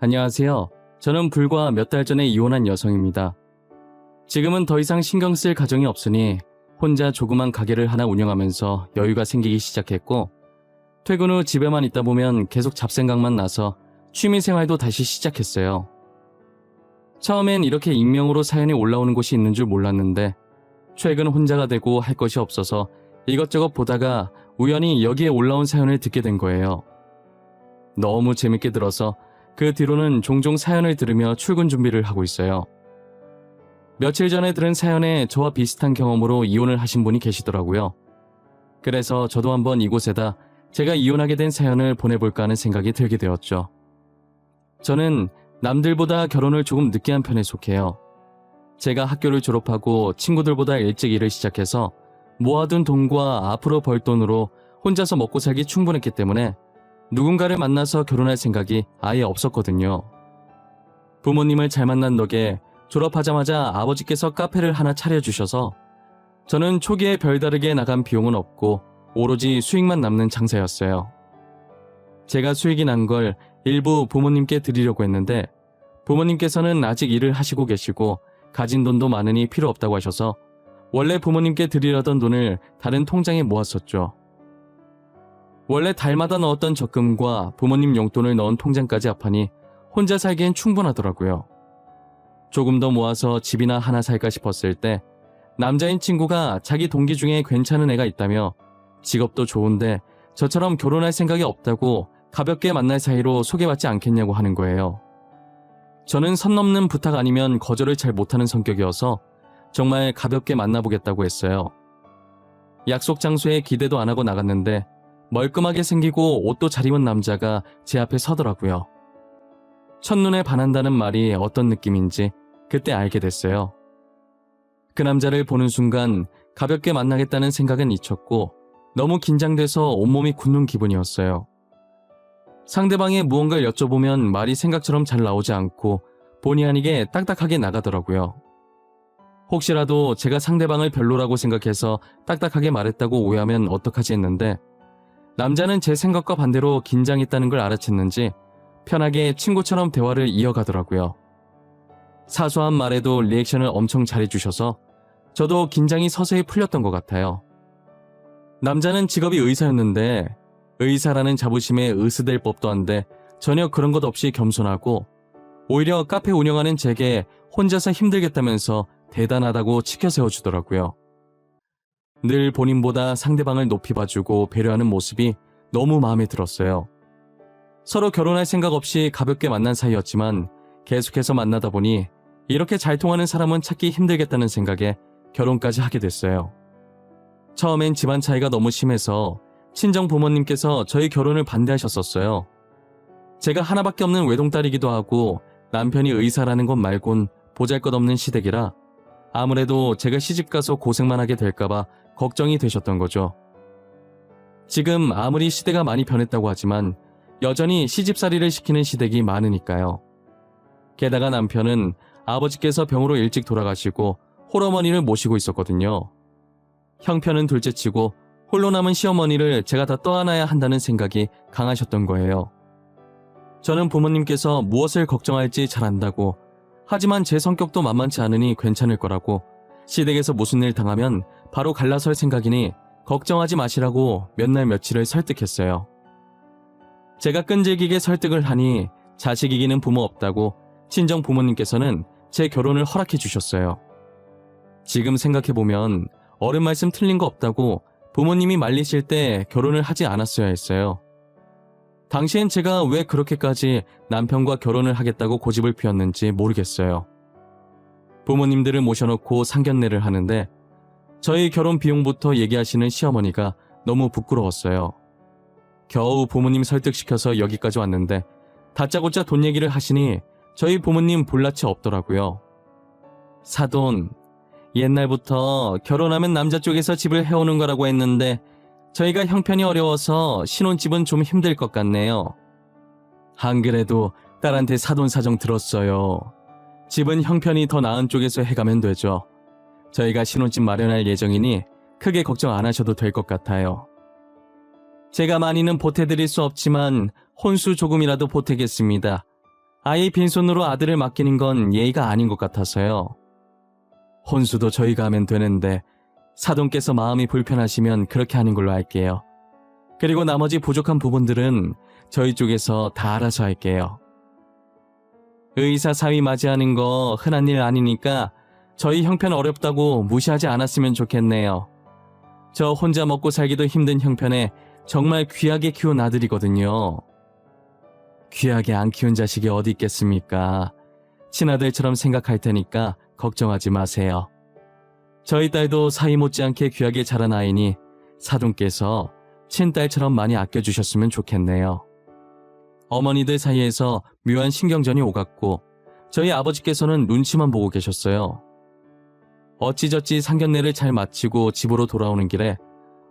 안녕하세요. 저는 불과 몇 달 전에 이혼한 여성입니다. 지금은 더 이상 신경 쓸 가정이 없으니 혼자 조그만 가게를 하나 운영하면서 여유가 생기기 시작했고, 퇴근 후 집에만 있다 보면 계속 잡생각만 나서 취미생활도 다시 시작했어요. 처음엔 이렇게 익명으로 사연이 올라오는 곳이 있는 줄 몰랐는데, 최근 혼자가 되고 할 것이 없어서 이것저것 보다가 우연히 여기에 올라온 사연을 듣게 된 거예요. 너무 재밌게 들어서 그 뒤로는 종종 사연을 들으며 출근 준비를 하고 있어요. 며칠 전에 들은 사연에 저와 비슷한 경험으로 이혼을 하신 분이 계시더라고요. 그래서 저도 한번 이곳에다 제가 이혼하게 된 사연을 보내볼까 하는 생각이 들게 되었죠. 저는 남들보다 결혼을 조금 늦게 한 편에 속해요. 제가 학교를 졸업하고 친구들보다 일찍 일을 시작해서 모아둔 돈과 앞으로 벌 돈으로 혼자서 먹고 살기 충분했기 때문에 누군가를 만나서 결혼할 생각이 아예 없었거든요. 부모님을 잘 만난 덕에 졸업하자마자 아버지께서 카페를 하나 차려주셔서 저는 초기에 별다르게 나간 비용은 없고 오로지 수익만 남는 장사였어요. 제가 수익이 난 걸 일부 부모님께 드리려고 했는데 부모님께서는 아직 일을 하시고 계시고 가진 돈도 많으니 필요 없다고 하셔서 원래 부모님께 드리려던 돈을 다른 통장에 모았었죠. 원래 달마다 넣었던 적금과 부모님 용돈을 넣은 통장까지 합하니 혼자 살기엔 충분하더라고요. 조금 더 모아서 집이나 하나 살까 싶었을 때 남자인 친구가 자기 동기 중에 괜찮은 애가 있다며 직업도 좋은데 저처럼 결혼할 생각이 없다고 가볍게 만날 사이로 소개받지 않겠냐고 하는 거예요. 저는 선 넘는 부탁 아니면 거절을 잘 못하는 성격이어서 정말 가볍게 만나보겠다고 했어요. 약속 장소에 기대도 안 하고 나갔는데 멀끔하게 생기고 옷도 잘 입은 남자가 제 앞에 서더라고요. 첫눈에 반한다는 말이 어떤 느낌인지 그때 알게 됐어요. 그 남자를 보는 순간 가볍게 만나겠다는 생각은 잊혔고 너무 긴장돼서 온몸이 굳는 기분이었어요. 상대방의 무언가를 여쭤보면 말이 생각처럼 잘 나오지 않고 본의 아니게 딱딱하게 나가더라고요. 혹시라도 제가 상대방을 별로라고 생각해서 딱딱하게 말했다고 오해하면 어떡하지 했는데 남자는 제 생각과 반대로 긴장했다는 걸 알아챘는지 편하게 친구처럼 대화를 이어가더라고요. 사소한 말에도 리액션을 엄청 잘해주셔서 저도 긴장이 서서히 풀렸던 것 같아요. 남자는 직업이 의사였는데 의사라는 자부심에 으스댈 법도 한데 전혀 그런 것 없이 겸손하고 오히려 카페 운영하는 제게 혼자서 힘들겠다면서 대단하다고 치켜 세워주더라고요. 늘 본인보다 상대방을 높이 봐주고 배려하는 모습이 너무 마음에 들었어요. 서로 결혼할 생각 없이 가볍게 만난 사이였지만 계속해서 만나다 보니 이렇게 잘 통하는 사람은 찾기 힘들겠다는 생각에 결혼까지 하게 됐어요. 처음엔 집안 차이가 너무 심해서 친정 부모님께서 저희 결혼을 반대하셨었어요. 제가 하나밖에 없는 외동딸이기도 하고 남편이 의사라는 것 말곤 보잘것없는 시댁이라 아무래도 제가 시집가서 고생만 하게 될까봐 걱정이 되셨던 거죠. 지금 아무리 시대가 많이 변했다고 하지만 여전히 시집살이를 시키는 시댁이 많으니까요. 게다가 남편은 아버지께서 병으로 일찍 돌아가시고 홀어머니를 모시고 있었거든요. 형편은 둘째치고 홀로 남은 시어머니를 제가 다 떠안아야 한다는 생각이 강하셨던 거예요. 저는 부모님께서 무엇을 걱정할지 잘 안다고, 하지만 제 성격도 만만치 않으니 괜찮을 거라고, 시댁에서 무슨 일 당하면 바로 갈라설 생각이니 걱정하지 마시라고 몇 날 며칠을 설득했어요. 제가 끈질기게 설득을 하니 자식 이기는 부모 없다고 친정 부모님께서는 제 결혼을 허락해 주셨어요. 지금 생각해보면 어른 말씀 틀린 거 없다고 부모님이 말리실 때 결혼을 하지 않았어야 했어요. 당시엔 제가 왜 그렇게까지 남편과 결혼을 하겠다고 고집을 피웠는지 모르겠어요. 부모님들을 모셔놓고 상견례를 하는데 저희 결혼 비용부터 얘기하시는 시어머니가 너무 부끄러웠어요. 겨우 부모님 설득시켜서 여기까지 왔는데 다짜고짜 돈 얘기를 하시니 저희 부모님 볼낯이 없더라고요. 사돈, 옛날부터 결혼하면 남자 쪽에서 집을 해오는 거라고 했는데 저희가 형편이 어려워서 신혼집은 좀 힘들 것 같네요. 안 그래도 딸한테 사돈 사정 들었어요. 집은 형편이 더 나은 쪽에서 해가면 되죠. 저희가 신혼집 마련할 예정이니 크게 걱정 안 하셔도 될 것 같아요. 제가 많이는 보태드릴 수 없지만 혼수 조금이라도 보태겠습니다. 아예 빈손으로 아들을 맡기는 건 예의가 아닌 것 같아서요. 혼수도 저희가 하면 되는데 사돈께서 마음이 불편하시면 그렇게 하는 걸로 할게요. 그리고 나머지 부족한 부분들은 저희 쪽에서 다 알아서 할게요. 의사 사위 맞이하는 거 흔한 일 아니니까 저희 형편 어렵다고 무시하지 않았으면 좋겠네요. 저 혼자 먹고 살기도 힘든 형편에 정말 귀하게 키운 아들이거든요. 귀하게 안 키운 자식이 어디 있겠습니까? 친아들처럼 생각할 테니까 걱정하지 마세요. 저희 딸도 사위 못지않게 귀하게 자란 아이니 사돈께서 친딸처럼 많이 아껴주셨으면 좋겠네요. 어머니들 사이에서 묘한 신경전이 오갔고 저희 아버지께서는 눈치만 보고 계셨어요. 어찌저찌 상견례를 잘 마치고 집으로 돌아오는 길에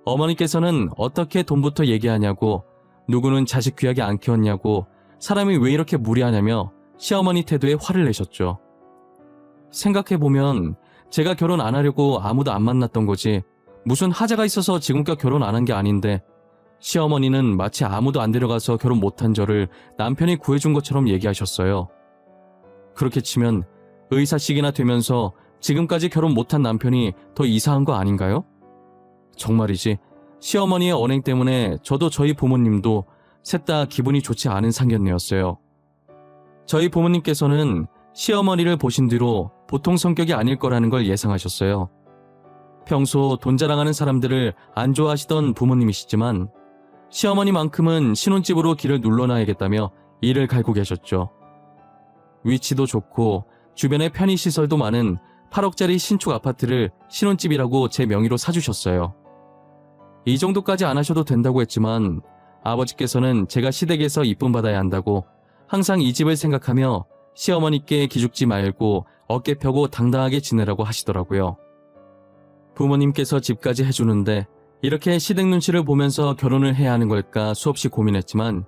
어머니께서는 어떻게 돈부터 얘기하냐고, 누구는 자식 귀하게 안 키웠냐고, 사람이 왜 이렇게 무리하냐며 시어머니 태도에 화를 내셨죠. 생각해보면 제가 결혼 안 하려고 아무도 안 만났던 거지 무슨 하자가 있어서 지금껏 결혼 안 한 게 아닌데 시어머니는 마치 아무도 안 데려가서 결혼 못한 저를 남편이 구해준 것처럼 얘기하셨어요. 그렇게 치면 의사식이나 되면서 지금까지 결혼 못한 남편이 더 이상한 거 아닌가요? 정말이지 시어머니의 언행 때문에 저도 저희 부모님도 셋 다 기분이 좋지 않은 상견례였어요. 저희 부모님께서는 시어머니를 보신 뒤로 보통 성격이 아닐 거라는 걸 예상하셨어요. 평소 돈 자랑하는 사람들을 안 좋아하시던 부모님이시지만 시어머니만큼은 신혼집으로 길을 눌러놔야겠다며 이를 갈고 계셨죠. 위치도 좋고 주변에 편의시설도 많은 8억짜리 신축 아파트를 신혼집이라고 제 명의로 사주셨어요. 이 정도까지 안 하셔도 된다고 했지만 아버지께서는 제가 시댁에서 이쁨 받아야 한다고 항상 이 집을 생각하며 시어머니께 기죽지 말고 어깨 펴고 당당하게 지내라고 하시더라고요. 부모님께서 집까지 해주는데 이렇게 시댁 눈치를 보면서 결혼을 해야 하는 걸까 수없이 고민했지만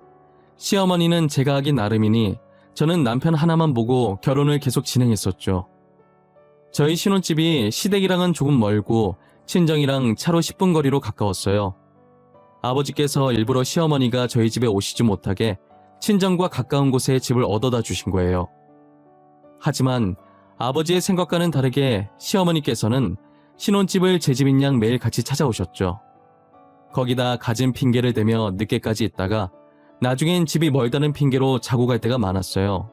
시어머니는 제가 하기 나름이니 저는 남편 하나만 보고 결혼을 계속 진행했었죠. 저희 신혼집이 시댁이랑은 조금 멀고 친정이랑 차로 10분 거리로 가까웠어요. 아버지께서 일부러 시어머니가 저희 집에 오시지 못하게 친정과 가까운 곳에 집을 얻어다 주신 거예요. 하지만 아버지의 생각과는 다르게 시어머니께서는 신혼집을 제 집인 양 매일 같이 찾아오셨죠. 거기다 갖은 핑계를 대며 늦게까지 있다가 나중엔 집이 멀다는 핑계로 자고 갈 때가 많았어요.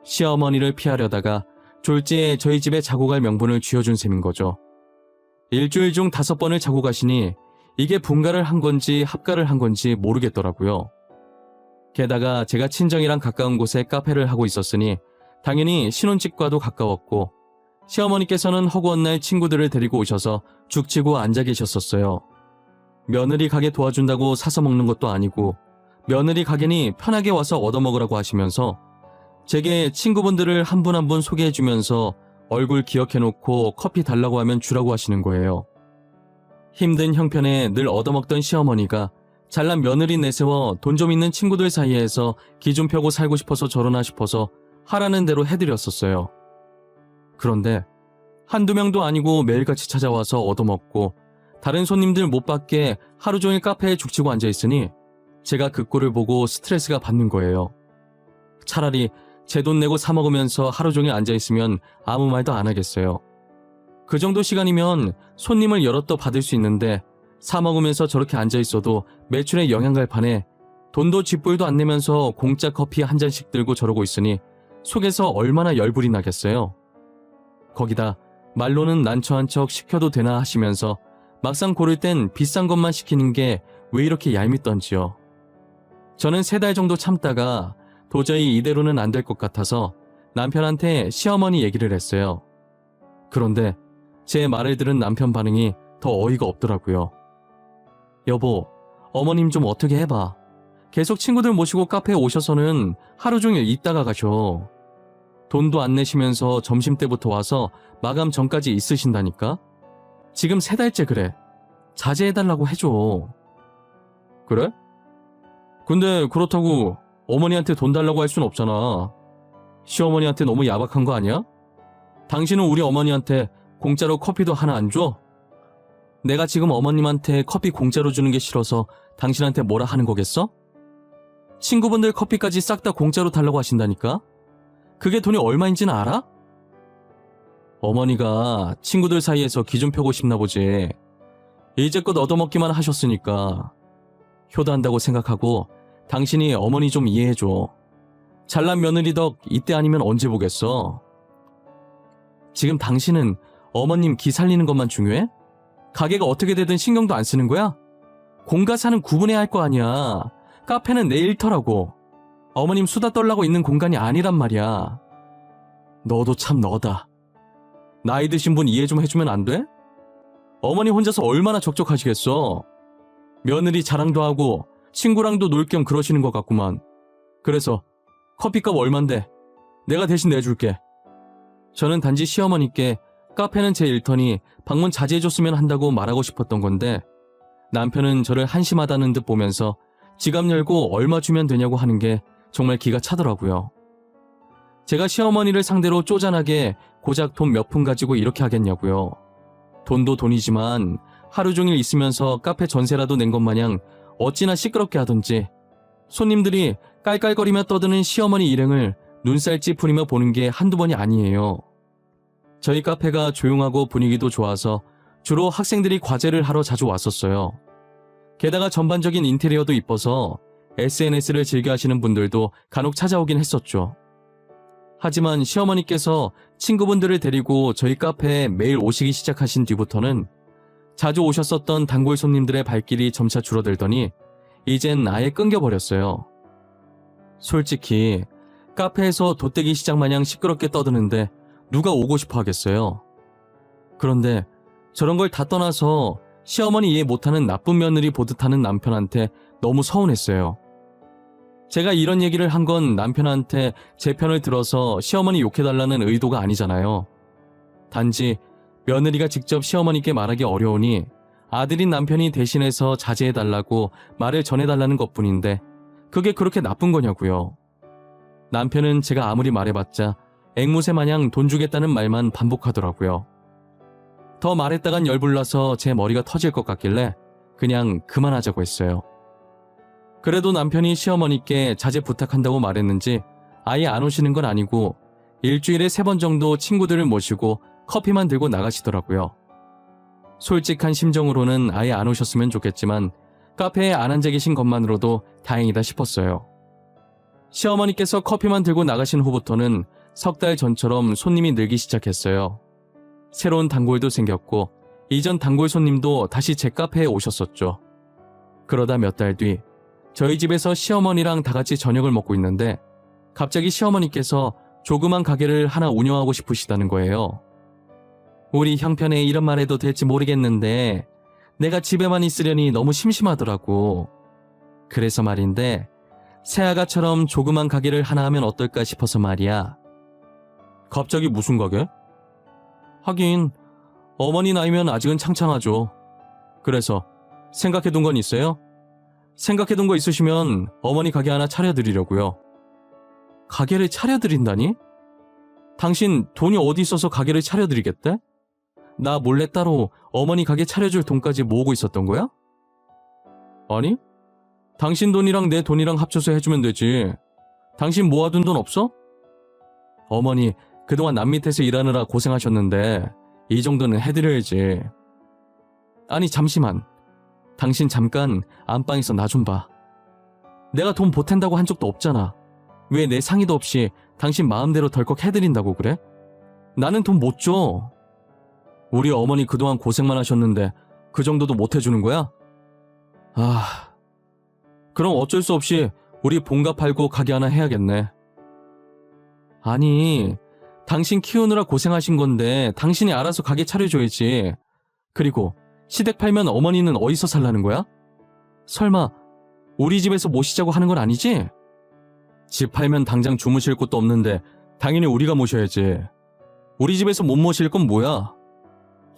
시어머니를 피하려다가 졸지에 저희 집에 자고 갈 명분을 쥐어준 셈인 거죠. 일주일 중 5번을 자고 가시니 이게 분가를 한 건지 합가를 한 건지 모르겠더라고요. 게다가 제가 친정이랑 가까운 곳에 카페를 하고 있었으니 당연히 신혼집과도 가까웠고 시어머니께서는 허구한 날 친구들을 데리고 오셔서 죽치고 앉아 계셨었어요. 며느리 가게 도와준다고 사서 먹는 것도 아니고 며느리 가게니 편하게 와서 얻어먹으라고 하시면서 제게 친구분들을 한 분 한 분 소개해주면서 얼굴 기억해놓고 커피 달라고 하면 주라고 하시는 거예요. 힘든 형편에 늘 얻어먹던 시어머니가 잘난 며느리 내세워 돈 좀 있는 친구들 사이에서 기 좀 펴고 살고 싶어서 저러나 싶어서 하라는 대로 해드렸었어요. 그런데 한두 명도 아니고 매일같이 찾아와서 얻어먹고 다른 손님들 못 받게 하루 종일 카페에 죽치고 앉아있으니 제가 그 꼴을 보고 스트레스가 받는 거예요. 차라리 제 돈 내고 사 먹으면서 하루 종일 앉아있으면 아무 말도 안 하겠어요. 그 정도 시간이면 손님을 여럿 더 받을 수 있는데 사 먹으면서 저렇게 앉아있어도 매출에 영향 갈 판에 돈도 쥐뿔도 안 내면서 공짜 커피 한 잔씩 들고 저러고 있으니 속에서 얼마나 열불이 나겠어요. 거기다 말로는 난처한 척 시켜도 되나 하시면서 막상 고를 땐 비싼 것만 시키는 게 왜 이렇게 얄밉던지요. 저는 3달 정도 참다가 도저히 이대로는 안 될 것 같아서 남편한테 시어머니 얘기를 했어요. 그런데 제 말을 들은 남편 반응이 더 어이가 없더라고요. 여보, 어머님 좀 어떻게 해봐. 계속 친구들 모시고 카페에 오셔서는 하루 종일 있다가 가셔. 돈도 안 내시면서 점심때부터 와서 마감 전까지 있으신다니까? 지금 3달째 그래. 자제해달라고 해줘. 그래? 근데 그렇다고 어머니한테 돈 달라고 할 순 없잖아. 시어머니한테 너무 야박한 거 아니야? 당신은 우리 어머니한테 공짜로 커피도 하나 안 줘? 내가 지금 어머님한테 커피 공짜로 주는 게 싫어서 당신한테 뭐라 하는 거겠어? 친구분들 커피까지 싹 다 공짜로 달라고 하신다니까? 그게 돈이 얼마인지는 알아? 어머니가 친구들 사이에서 기 좀 펴고 싶나 보지. 이제껏 얻어먹기만 하셨으니까 효도한다고 생각하고 당신이 어머니 좀 이해해줘. 잘난 며느리 덕 이때 아니면 언제 보겠어? 지금 당신은 어머님 기 살리는 것만 중요해? 가게가 어떻게 되든 신경도 안 쓰는 거야? 공과 사는 구분해야 할 거 아니야. 카페는 내 일터라고. 어머님 수다 떨라고 있는 공간이 아니란 말이야. 너도 참 너다. 나이 드신 분 이해 좀 해주면 안 돼? 어머니 혼자서 얼마나 적적하시겠어. 며느리 자랑도 하고 친구랑도 놀 겸 그러시는 것 같구만. 그래서 커피값 얼만데? 내가 대신 내줄게. 저는 단지 시어머니께 카페는 제 일터니 방문 자제해줬으면 한다고 말하고 싶었던 건데 남편은 저를 한심하다는 듯 보면서 지갑 열고 얼마 주면 되냐고 하는 게 정말 기가 차더라고요. 제가 시어머니를 상대로 쪼잔하게 고작 돈 몇 푼 가지고 이렇게 하겠냐고요. 돈도 돈이지만 하루 종일 있으면서 카페 전세라도 낸 것 마냥 어찌나 시끄럽게 하던지 손님들이 깔깔거리며 떠드는 시어머니 일행을 눈살 찌푸리며 보는 게 한두 번이 아니에요. 저희 카페가 조용하고 분위기도 좋아서 주로 학생들이 과제를 하러 자주 왔었어요. 게다가 전반적인 인테리어도 이뻐서 SNS를 즐겨 하시는 분들도 간혹 찾아오긴 했었죠. 하지만 시어머니께서 친구분들을 데리고 저희 카페에 매일 오시기 시작하신 뒤부터는 자주 오셨었던 단골 손님들의 발길이 점차 줄어들더니 이젠 아예 끊겨버렸어요. 솔직히 카페에서 돗대기 시장 마냥 시끄럽게 떠드는데 누가 오고 싶어 하겠어요. 그런데 저런 걸 다 떠나서 시어머니 이해 못하는 나쁜 며느리 보듯 하는 남편한테 너무 서운했어요. 제가 이런 얘기를 한 건 남편한테 제 편을 들어서 시어머니 욕해달라는 의도가 아니잖아요. 단지 며느리가 직접 시어머니께 말하기 어려우니 아들인 남편이 대신해서 자제해달라고 말을 전해달라는 것뿐인데 그게 그렇게 나쁜 거냐고요. 남편은 제가 아무리 말해봤자 앵무새 마냥 돈 주겠다는 말만 반복하더라고요. 더 말했다간 열불나서 제 머리가 터질 것 같길래 그냥 그만하자고 했어요. 그래도 남편이 시어머니께 자제 부탁한다고 말했는지 아예 안 오시는 건 아니고 일주일에 3번 정도 친구들을 모시고 커피만 들고 나가시더라고요. 솔직한 심정으로는 아예 안 오셨으면 좋겠지만 카페에 안 앉아 계신 것만으로도 다행이다 싶었어요. 시어머니께서 커피만 들고 나가신 후부터는 석 달 전처럼 손님이 늘기 시작했어요. 새로운 단골도 생겼고 이전 단골 손님도 다시 제 카페에 오셨었죠. 그러다 몇 달 뒤 저희 집에서 시어머니랑 다 같이 저녁을 먹고 있는데 갑자기 시어머니께서 조그만 가게를 하나 운영하고 싶으시다는 거예요. 우리 형편에 이런 말 해도 될지 모르겠는데 내가 집에만 있으려니 너무 심심하더라고. 그래서 말인데 새아가처럼 조그만 가게를 하나 하면 어떨까 싶어서 말이야. 갑자기 무슨 가게? 하긴 어머니 나이면 아직은 창창하죠. 그래서 생각해둔 건 있어요? 생각해둔 거 있으시면 어머니 가게 하나 차려드리려고요. 가게를 차려드린다니? 당신 돈이 어디 있어서 가게를 차려드리겠대? 나 몰래 따로 어머니 가게 차려줄 돈까지 모으고 있었던 거야? 아니, 당신 돈이랑 내 돈이랑 합쳐서 해주면 되지. 당신 모아둔 돈 없어? 어머니 그동안 남 밑에서 일하느라 고생하셨는데 이 정도는 해드려야지. 아니 잠시만. 당신 잠깐 안방에서 나 좀 봐. 내가 돈 보탠다고 한 적도 없잖아. 왜 내 상의도 없이 당신 마음대로 덜컥 해드린다고 그래? 나는 돈 못 줘. 우리 어머니 그동안 고생만 하셨는데 그 정도도 못 해주는 거야? 아, 그럼 어쩔 수 없이 우리 본가 팔고 가게 하나 해야겠네. 아니, 당신 키우느라 고생하신 건데 당신이 알아서 가게 차려줘야지. 그리고 시댁 팔면 어머니는 어디서 살라는 거야? 설마 우리 집에서 모시자고 하는 건 아니지? 집 팔면 당장 주무실 곳도 없는데 당연히 우리가 모셔야지. 우리 집에서 못 모실 건 뭐야?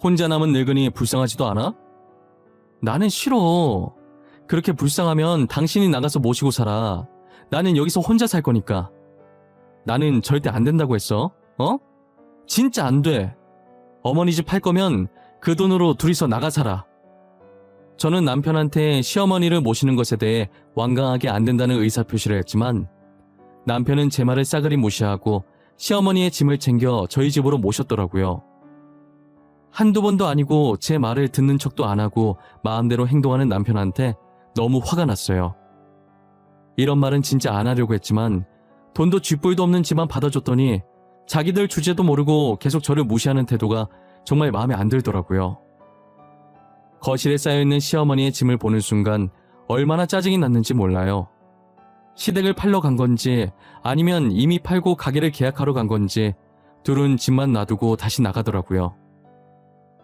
혼자 남은 늙은이 불쌍하지도 않아? 나는 싫어. 그렇게 불쌍하면 당신이 나가서 모시고 살아. 나는 여기서 혼자 살 거니까. 나는 절대 안 된다고 했어. 어? 진짜 안 돼. 어머니 집 팔 거면 그 돈으로 둘이서 나가 살아. 저는 남편한테 시어머니를 모시는 것에 대해 완강하게 안 된다는 의사표시를 했지만 남편은 제 말을 싸그리 무시하고 시어머니의 짐을 챙겨 저희 집으로 모셨더라고요. 한두 번도 아니고 제 말을 듣는 척도 안 하고 마음대로 행동하는 남편한테 너무 화가 났어요. 이런 말은 진짜 안 하려고 했지만 돈도 쥐뿔도 없는 집만 받아줬더니 자기들 주제도 모르고 계속 저를 무시하는 태도가 정말 마음에 안 들더라고요. 거실에 쌓여있는 시어머니의 짐을 보는 순간 얼마나 짜증이 났는지 몰라요. 시댁을 팔러 간 건지 아니면 이미 팔고 가게를 계약하러 간 건지 둘은 짐만 놔두고 다시 나가더라고요.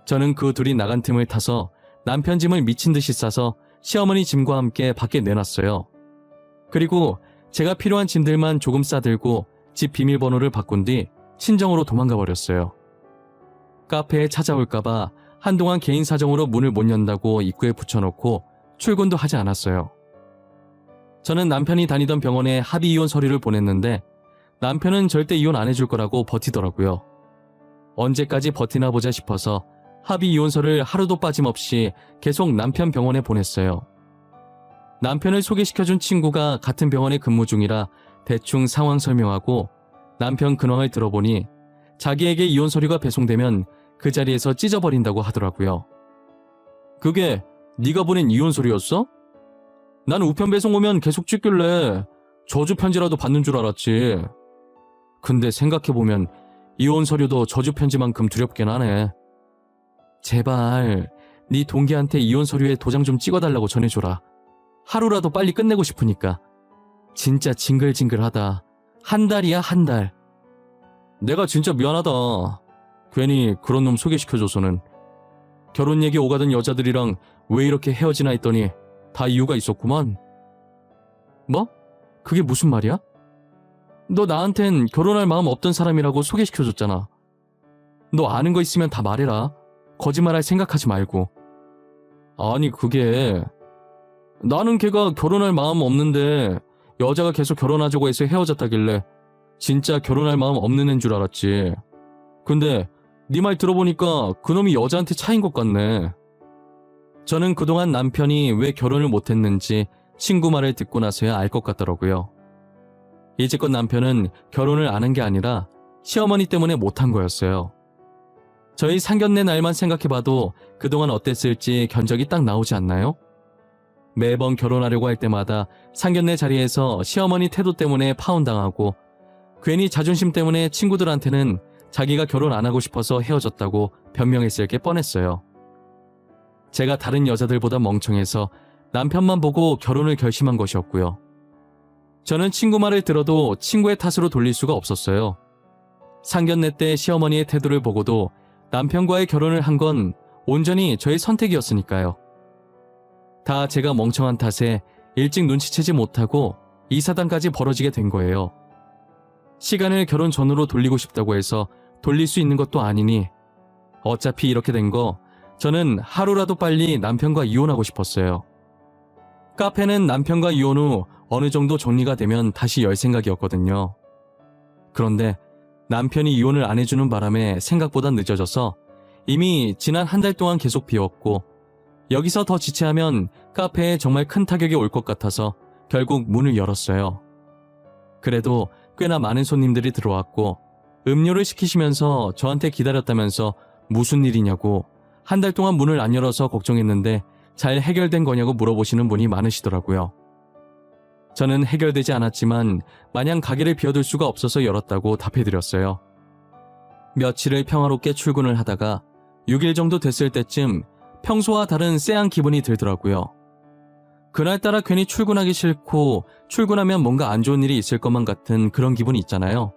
저는 그 둘이 나간 틈을 타서 남편 짐을 미친 듯이 싸서 시어머니 짐과 함께 밖에 내놨어요. 그리고 제가 필요한 짐들만 조금 싸들고 집 비밀번호를 바꾼 뒤 친정으로 도망가 버렸어요. 카페에 찾아올까봐 한동안 개인 사정으로 문을 못 연다고 입구에 붙여놓고 출근도 하지 않았어요. 저는 남편이 다니던 병원에 합의 이혼 서류를 보냈는데 남편은 절대 이혼 안 해줄 거라고 버티더라고요. 언제까지 버티나 보자 싶어서 합의 이혼서를 하루도 빠짐없이 계속 남편 병원에 보냈어요. 남편을 소개시켜준 친구가 같은 병원에 근무 중이라 대충 상황 설명하고 남편 근황을 들어보니 자기에게 이혼 서류가 배송되면 그 자리에서 찢어버린다고 하더라고요. 그게 네가 보낸 이혼 서류였어? 난 우편 배송 오면 계속 찍길래 저주 편지라도 받는 줄 알았지. 근데 생각해보면 이혼 서류도 저주 편지만큼 두렵긴 하네. 제발 네 동기한테 이혼 서류에 도장 좀 찍어달라고 전해줘라. 하루라도 빨리 끝내고 싶으니까. 진짜 징글징글하다. 한 달이야, 한 달. 내가 진짜 미안하다. 괜히 그런 놈 소개시켜줘서는. 결혼 얘기 오가던 여자들이랑 왜 이렇게 헤어지나 했더니 다 이유가 있었구만. 뭐? 그게 무슨 말이야? 너 나한텐 결혼할 마음 없던 사람이라고 소개시켜줬잖아. 너 아는 거 있으면 다 말해라. 거짓말할 생각하지 말고. 아니 그게 나는 걔가 결혼할 마음 없는데 여자가 계속 결혼하자고 해서 헤어졌다길래 진짜 결혼할 마음 없는 애인 줄 알았지. 근데 네 말 들어보니까 그놈이 여자한테 차인 것 같네. 저는 그동안 남편이 왜 결혼을 못했는지 친구 말을 듣고 나서야 알 것 같더라고요. 이제껏 남편은 결혼을 안 한 게 아니라 시어머니 때문에 못한 거였어요. 저희 상견례 날만 생각해봐도 그동안 어땠을지 견적이 딱 나오지 않나요? 매번 결혼하려고 할 때마다 상견례 자리에서 시어머니 태도 때문에 파혼당하고 괜히 자존심 때문에 친구들한테는 자기가 결혼 안 하고 싶어서 헤어졌다고 변명했을 게 뻔했어요. 제가 다른 여자들보다 멍청해서 남편만 보고 결혼을 결심한 것이었고요. 저는 친구 말을 들어도 친구의 탓으로 돌릴 수가 없었어요. 상견례 때 시어머니의 태도를 보고도 남편과의 결혼을 한 건 온전히 저의 선택이었으니까요. 다 제가 멍청한 탓에 일찍 눈치채지 못하고 이 사단까지 벌어지게 된 거예요. 시간을 결혼 전으로 돌리고 싶다고 해서 돌릴 수 있는 것도 아니니 어차피 이렇게 된 거 저는 하루라도 빨리 남편과 이혼하고 싶었어요. 카페는 남편과 이혼 후 어느 정도 정리가 되면 다시 열 생각이었거든요. 그런데 남편이 이혼을 안 해주는 바람에 생각보다 늦어져서 이미 지난 한 달 동안 계속 비웠고 여기서 더 지체하면 카페에 정말 큰 타격이 올 것 같아서 결국 문을 열었어요. 그래도 꽤나 많은 손님들이 들어왔고 음료를 시키시면서 저한테 기다렸다면서 무슨 일이냐고 한 달 동안 문을 안 열어서 걱정했는데 잘 해결된 거냐고 물어보시는 분이 많으시더라고요. 저는 해결되지 않았지만 마냥 가게를 비워둘 수가 없어서 열었다고 답해드렸어요. 며칠을 평화롭게 출근을 하다가 6일 정도 됐을 때쯤 평소와 다른 쎄한 기분이 들더라고요. 그날따라 괜히 출근하기 싫고 출근하면 뭔가 안 좋은 일이 있을 것만 같은 그런 기분이 있잖아요.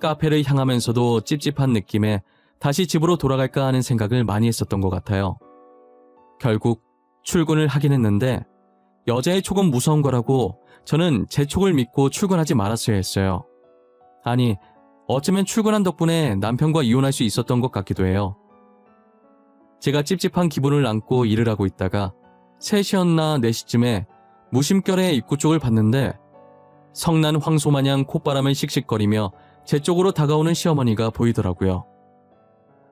카페를 향하면서도 찝찝한 느낌에 다시 집으로 돌아갈까 하는 생각을 많이 했었던 것 같아요. 결국 출근을 하긴 했는데 여자의 촉은 무서운 거라고 저는 제 촉을 믿고 출근하지 말았어야 했어요. 아니, 어쩌면 출근한 덕분에 남편과 이혼할 수 있었던 것 같기도 해요. 제가 찝찝한 기분을 안고 일을 하고 있다가 3시였나 4시쯤에 무심결에 입구 쪽을 봤는데 성난 황소마냥 콧바람을 씩씩거리며 제 쪽으로 다가오는 시어머니가 보이더라고요.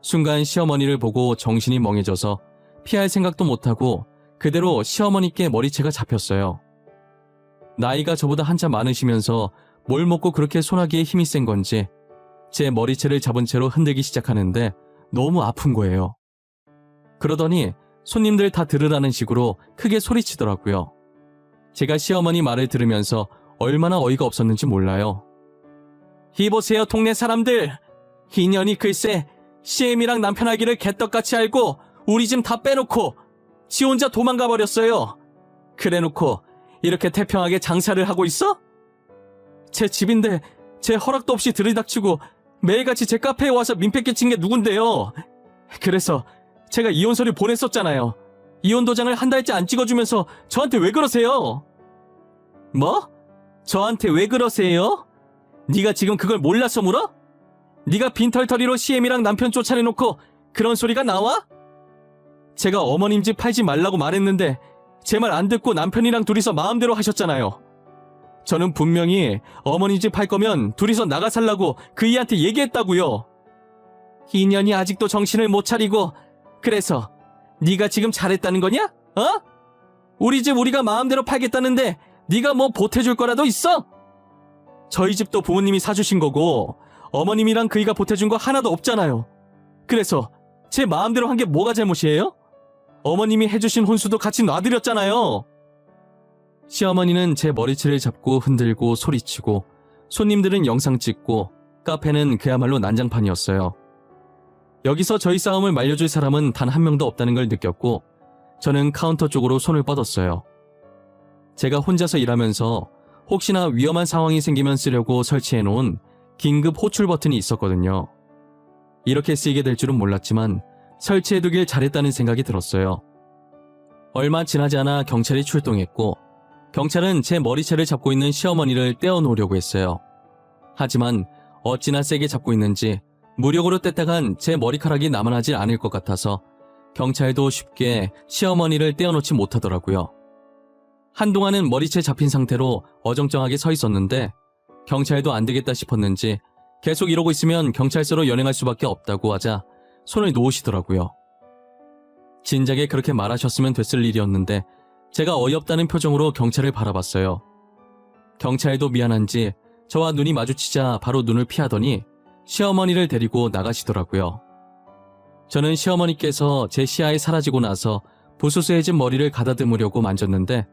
순간 시어머니를 보고 정신이 멍해져서 피할 생각도 못하고 그대로 시어머니께 머리채가 잡혔어요. 나이가 저보다 한참 많으시면서 뭘 먹고 그렇게 소나기에 힘이 센 건지 제 머리채를 잡은 채로 흔들기 시작하는데 너무 아픈 거예요. 그러더니 손님들 다 들으라는 식으로 크게 소리치더라고요. 제가 시어머니 말을 들으면서 얼마나 어이가 없었는지 몰라요. 이보세요 동네 사람들. 인연이 글쎄 CM이랑 남편 아기를 개떡같이 알고 우리 집 다 빼놓고 지 혼자 도망가 버렸어요. 그래놓고 이렇게 태평하게 장사를 하고 있어? 제 집인데 제 허락도 없이 들이닥치고 매일같이 제 카페에 와서 민폐 끼친 게 누군데요. 그래서 제가 이혼 서류 보냈었잖아요. 이혼 도장을 한 달째 안 찍어주면서 저한테 왜 그러세요? 뭐? 저한테 왜 그러세요? 네가 지금 그걸 몰라서 물어? 네가 빈털터리로 CM이랑 남편 쫓아내놓고 그런 소리가 나와? 제가 어머님 집 팔지 말라고 말했는데 제 말 안 듣고 남편이랑 둘이서 마음대로 하셨잖아요. 저는 분명히 어머니 집 팔 거면 둘이서 나가 살라고 그이한테 얘기했다고요. 인연이 아직도 정신을 못 차리고 그래서 네가 지금 잘했다는 거냐? 어? 우리 집 우리가 마음대로 팔겠다는데 네가 뭐 보태줄 거라도 있어? 저희 집도 부모님이 사주신 거고 어머님이랑 그이가 보태준 거 하나도 없잖아요. 그래서 제 마음대로 한 게 뭐가 잘못이에요? 어머님이 해주신 혼수도 같이 놔드렸잖아요. 시어머니는 제 머리채를 잡고 흔들고 소리치고 손님들은 영상 찍고 카페는 그야말로 난장판이었어요. 여기서 저희 싸움을 말려줄 사람은 단 한 명도 없다는 걸 느꼈고 저는 카운터 쪽으로 손을 뻗었어요. 제가 혼자서 일하면서 혹시나 위험한 상황이 생기면 쓰려고 설치해놓은 긴급 호출 버튼이 있었거든요. 이렇게 쓰이게 될 줄은 몰랐지만 설치해두길 잘했다는 생각이 들었어요. 얼마 지나지 않아 경찰이 출동했고 경찰은 제 머리채를 잡고 있는 시어머니를 떼어놓으려고 했어요. 하지만 어찌나 세게 잡고 있는지 무력으로 뗐다간 제 머리카락이 남아나질 않을 것 같아서 경찰도 쉽게 시어머니를 떼어놓지 못하더라고요. 한동안은 머리채 잡힌 상태로 어정쩡하게 서 있었는데 경찰도 안 되겠다 싶었는지 계속 이러고 있으면 경찰서로 연행할 수밖에 없다고 하자 손을 놓으시더라고요. 진작에 그렇게 말하셨으면 됐을 일이었는데 제가 어이없다는 표정으로 경찰을 바라봤어요. 경찰도 미안한지 저와 눈이 마주치자 바로 눈을 피하더니 시어머니를 데리고 나가시더라고요. 저는 시어머니께서 제 시야에 사라지고 나서 부스스해진 머리를 가다듬으려고 만졌는데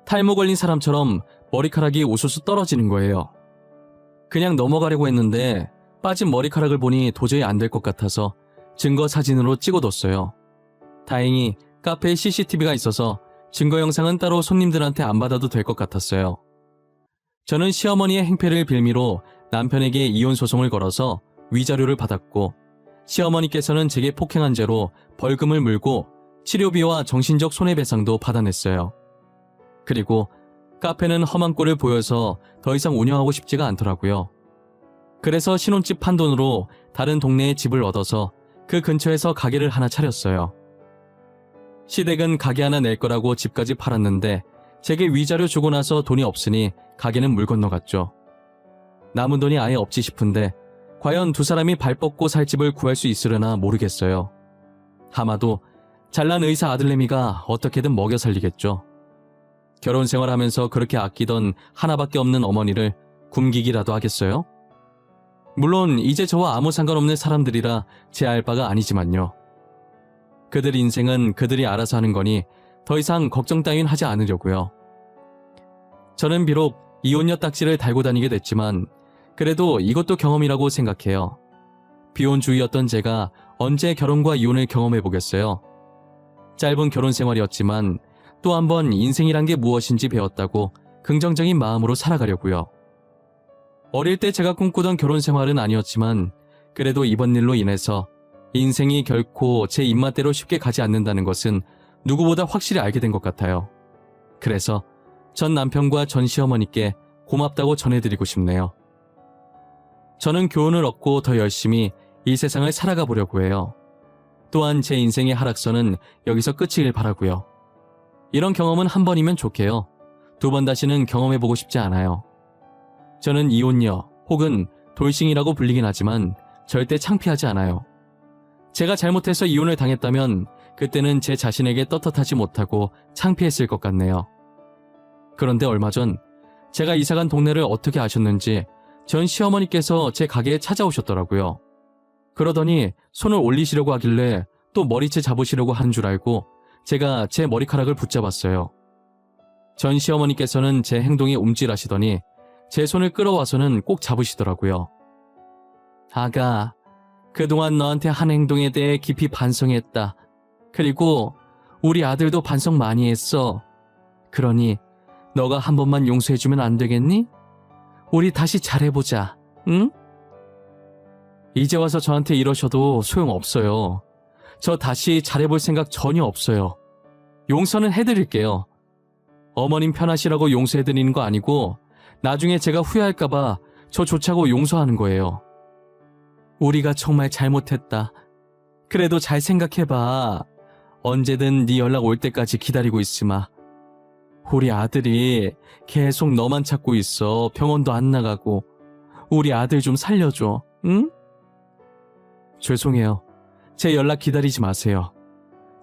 탈모 걸린 사람처럼 머리카락이 우수수 떨어지는 거예요. 그냥 넘어가려고 했는데 빠진 머리카락을 보니 도저히 안 될 것 같아서 증거 사진으로 찍어뒀어요. 다행히 카페에 CCTV가 있어서 증거 영상은 따로 손님들한테 안 받아도 될 것 같았어요. 저는 시어머니의 행패를 빌미로 남편에게 이혼 소송을 걸어서 위자료를 받았고 시어머니께서는 제게 폭행한 죄로 벌금을 물고 치료비와 정신적 손해배상도 받아냈어요. 그리고 카페는 험한 꼴을 보여서 더 이상 운영하고 싶지가 않더라고요. 그래서 신혼집 판 돈으로 다른 동네에 집을 얻어서 그 근처에서 가게를 하나 차렸어요. 시댁은 가게 하나 낼 거라고 집까지 팔았는데 제게 위자료 주고 나서 돈이 없으니 가게는 물 건너갔죠. 남은 돈이 아예 없지 싶은데 과연 두 사람이 발 뻗고 살 집을 구할 수 있으려나 모르겠어요. 아마도 잘난 의사 아들내미가 어떻게든 먹여 살리겠죠. 결혼 생활하면서 그렇게 아끼던 하나밖에 없는 어머니를 굶기기라도 하겠어요? 물론 이제 저와 아무 상관없는 사람들이라 제할 바가 아니지만요. 그들 인생은 그들이 알아서 하는 거니 더 이상 걱정 따윈 하지 않으려고요. 저는 비록 이혼녀 딱지를 달고 다니게 됐지만 그래도 이것도 경험이라고 생각해요. 비혼주의였던 제가 언제 결혼과 이혼을 경험해보겠어요. 짧은 결혼 생활이었지만 또 한 번 인생이란 게 무엇인지 배웠다고 긍정적인 마음으로 살아가려고요. 어릴 때 제가 꿈꾸던 결혼 생활은 아니었지만 그래도 이번 일로 인해서 인생이 결코 제 입맛대로 쉽게 가지 않는다는 것은 누구보다 확실히 알게 된 것 같아요. 그래서 전 남편과 전 시어머니께 고맙다고 전해드리고 싶네요. 저는 교훈을 얻고 더 열심히 이 세상을 살아가 보려고 해요. 또한 제 인생의 하락선은 여기서 끝이길 바라고요. 이런 경험은 한 번이면 좋게요. 두 번 다시는 경험해보고 싶지 않아요. 저는 이혼녀 혹은 돌싱이라고 불리긴 하지만 절대 창피하지 않아요. 제가 잘못해서 이혼을 당했다면 그때는 제 자신에게 떳떳하지 못하고 창피했을 것 같네요. 그런데 얼마 전 제가 이사간 동네를 어떻게 아셨는지 전 시어머니께서 제 가게에 찾아오셨더라고요. 그러더니 손을 올리시려고 하길래 또 머리채 잡으시려고 하는 줄 알고 제가 제 머리카락을 붙잡았어요. 전 시어머니께서는 제 행동에 움찔하시더니 제 손을 끌어와서는 꼭 잡으시더라고요. 아가, 그동안 너한테 한 행동에 대해 깊이 반성했다. 그리고 우리 아들도 반성 많이 했어. 그러니 너가 한 번만 용서해주면 안 되겠니? 우리 다시 잘해보자, 응? 이제 와서 저한테 이러셔도 소용없어요. 저 다시 잘해볼 생각 전혀 없어요. 용서는 해드릴게요. 어머님 편하시라고 용서해드리는 거 아니고 나중에 제가 후회할까봐 저 좋자고 용서하는 거예요. 우리가 정말 잘못했다. 그래도 잘 생각해봐. 언제든 네 연락 올 때까지 기다리고 있으마. 우리 아들이 계속 너만 찾고 있어. 병원도 안 나가고. 우리 아들 좀 살려줘, 응? 죄송해요. 제 연락 기다리지 마세요.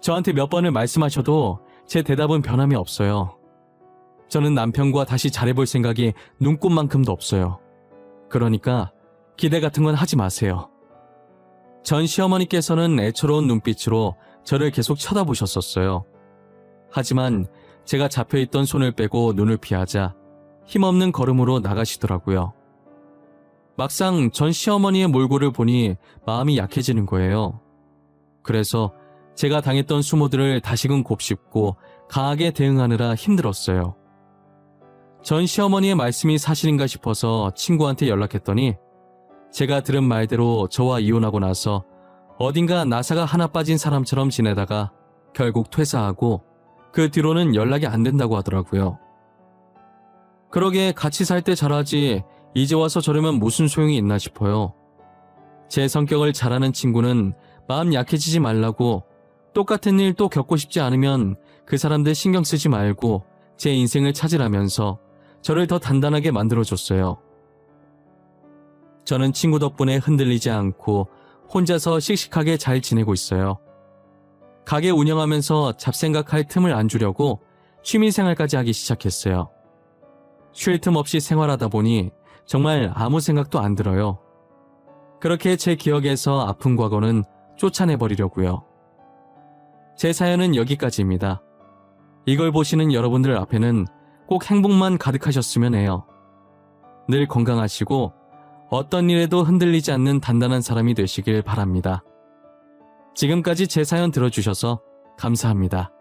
저한테 몇 번을 말씀하셔도 제 대답은 변함이 없어요. 저는 남편과 다시 잘해볼 생각이 눈꼽만큼도 없어요. 그러니까 기대 같은 건 하지 마세요. 전 시어머니께서는 애처로운 눈빛으로 저를 계속 쳐다보셨었어요. 하지만 제가 잡혀있던 손을 빼고 눈을 피하자 힘없는 걸음으로 나가시더라고요. 막상 전 시어머니의 몰골을 보니 마음이 약해지는 거예요. 그래서 제가 당했던 수모들을 다시금 곱씹고 강하게 대응하느라 힘들었어요. 전 시어머니의 말씀이 사실인가 싶어서 친구한테 연락했더니 제가 들은 말대로 저와 이혼하고 나서 어딘가 나사가 하나 빠진 사람처럼 지내다가 결국 퇴사하고 그 뒤로는 연락이 안 된다고 하더라고요. 그러게 같이 살 때 잘하지 이제 와서 저러면 무슨 소용이 있나 싶어요. 제 성격을 잘 아는 친구는 마음 약해지지 말라고 똑같은 일 또 겪고 싶지 않으면 그 사람들 신경 쓰지 말고 제 인생을 찾으라면서 저를 더 단단하게 만들어줬어요. 저는 친구 덕분에 흔들리지 않고 혼자서 씩씩하게 잘 지내고 있어요. 가게 운영하면서 잡생각할 틈을 안 주려고 취미생활까지 하기 시작했어요. 쉴 틈 없이 생활하다 보니 정말 아무 생각도 안 들어요. 그렇게 제 기억에서 아픈 과거는 쫓아내버리려고요. 제 사연은 여기까지입니다. 이걸 보시는 여러분들 앞에는 꼭 행복만 가득하셨으면 해요. 늘 건강하시고 어떤 일에도 흔들리지 않는 단단한 사람이 되시길 바랍니다. 지금까지 제 사연 들어주셔서 감사합니다.